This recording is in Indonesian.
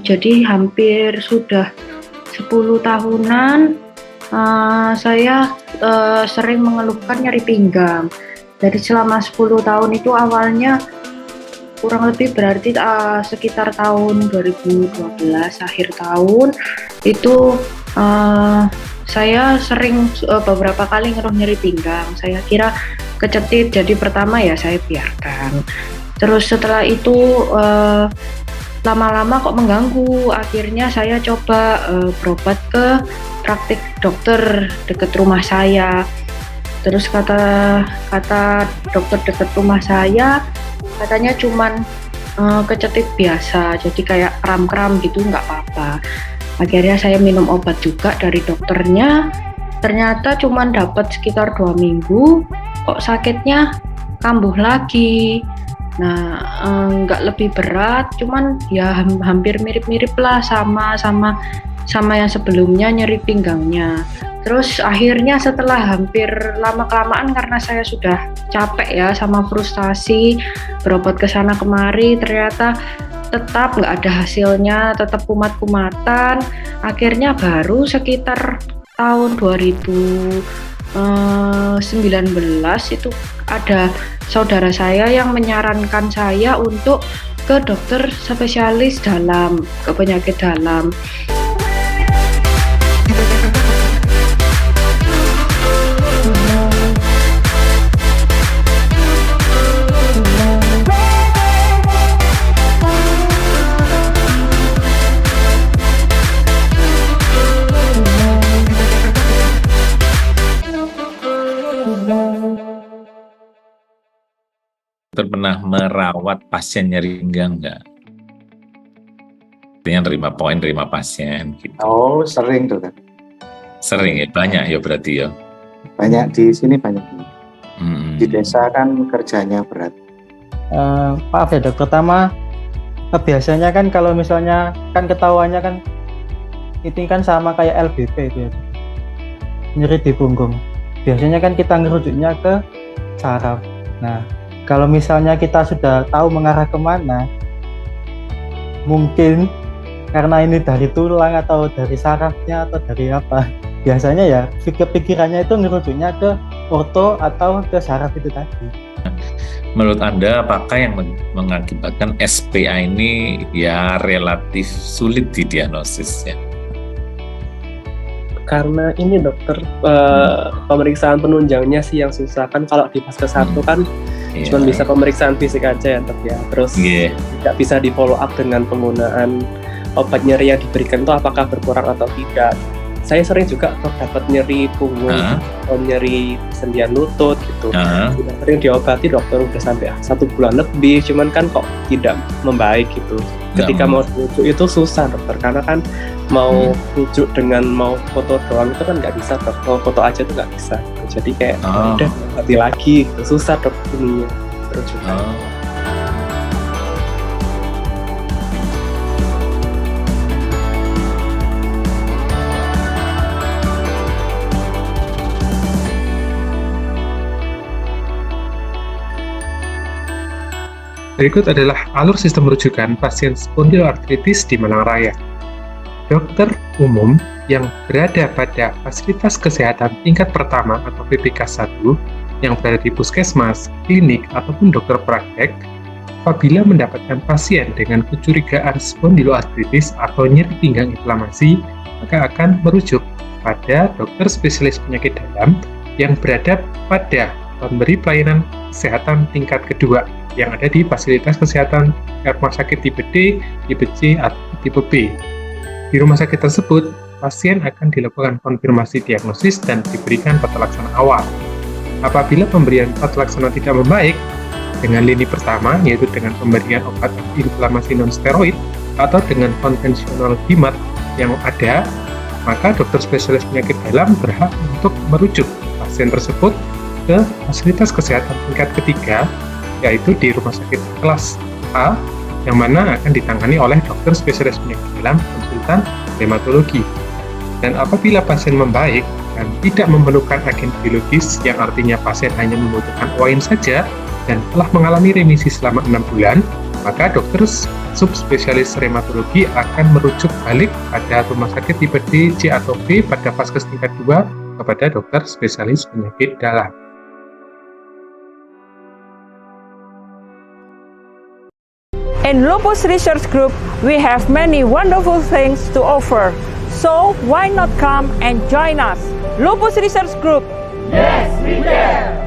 Jadi hampir sudah 10 tahunan saya sering mengeluhkan nyeri pinggang. Jadi selama 10 tahun itu awalnya kurang lebih berarti sekitar tahun 2012 akhir tahun itu saya sering beberapa kali ngeluh nyeri pinggang. Saya kira kecetit, jadi pertama ya saya biarkan. Terus setelah itu lama-lama kok mengganggu, akhirnya saya coba berobat ke praktik dokter dekat rumah saya. Terus kata dokter dekat rumah saya, katanya cuman kecetit biasa, jadi kayak kram-kram gitu, nggak apa-apa. Akhirnya saya minum obat juga dari dokternya, ternyata cuman dapat sekitar 2 minggu, kok sakitnya kambuh lagi. Nah, nggak lebih berat, cuman ya hampir mirip-mirip lah sama yang sebelumnya nyeri pinggangnya. Terus akhirnya setelah hampir lama-kelamaan karena saya sudah capek ya sama frustasi, berobat ke sana kemari, ternyata tetap nggak ada hasilnya, tetap kumat-kumatan. Akhirnya baru sekitar tahun 2019 itu ada saudara saya yang menyarankan saya untuk ke dokter spesialis dalam, ke penyakit dalam. Pernah merawat pasien nyeri pinggang nggak? Artinya terima pasien gitu. Oh, sering tuh kan. Sering ya, banyak ya berarti ya. Banyak di sini banyak. Di desa kan kerjanya berat. Maaf ya dok, pertama biasanya kan kalau misalnya kan ketahuannya kan itu kan sama kayak LBP itu ya, nyeri di punggung. Biasanya kan kita ngerujuknya ke saraf. Nah, kalau misalnya kita sudah tahu mengarah kemana, mungkin karena ini dari tulang atau dari sarafnya atau dari apa, biasanya ya pikirannya itu ngerujuknya ke orto atau ke saraf itu tadi. Menurut Anda, apakah yang mengakibatkan SPA ini ya relatif sulit didiagnosisnya? Karena ini dokter, pemeriksaan penunjangnya sih yang susah kan. Kalau di Vaskes 1 kan cuma bisa pemeriksaan fisik aja ya dok ya. Terus tidak bisa di follow up dengan penggunaan obat nyeri yang diberikan itu apakah berkurang atau tidak. Saya sering juga dapat nyeri punggung atau nyeri sendian lutut gitu. Sudah sering diobati dokter udah sampai 1 bulan lebih, cuman kan kok tidak membaik gitu. Ketika mau rujuk itu susah dokter, karena kan mau rujuk dengan mau foto doang itu kan nggak bisa dok. Mau foto aja tuh nggak bisa. Jadi kayak udah hati lagi gitu. Susah dok ininya rujukan. Berikut adalah alur sistem rujukan pasien spondiloartritis di Malang Raya. Dokter umum yang berada pada fasilitas kesehatan tingkat pertama atau PPK 1 yang berada di puskesmas, klinik, ataupun dokter praktek, apabila mendapatkan pasien dengan kecurigaan spondiloartritis atau nyeri pinggang inflamasi, maka akan merujuk pada dokter spesialis penyakit dalam yang berada pada pemberi pelayanan kesehatan tingkat kedua yang ada di fasilitas kesehatan rumah sakit tipe D, tipe C, atau tipe B. Di rumah sakit tersebut, pasien akan dilakukan konfirmasi diagnosis dan diberikan tata laksana awal. Apabila pemberian tata laksana tidak membaik, dengan lini pertama, yaitu dengan pemberian obat inflamasi non-steroid atau dengan konvensional BIMAT yang ada, maka dokter spesialis penyakit dalam berhak untuk merujuk pasien tersebut ke fasilitas kesehatan tingkat ketiga, yaitu di rumah sakit kelas A, yang mana akan ditangani oleh dokter spesialis penyakit dalam konsultan hematologi. Dan apabila pasien membaik dan tidak memerlukan agen biologis, yang artinya pasien hanya membutuhkan OIN saja dan telah mengalami remisi selama 6 bulan, maka dokter subspesialis reumatologi akan merujuk balik pada rumah sakit tipe D, C, atau B pada vaskes tingkat 2 kepada dokter spesialis penyakit dalam. In Lupus Research Group, we have many wonderful things to offer. So why not come and join us? Lupus Research Group. Yes, we dare!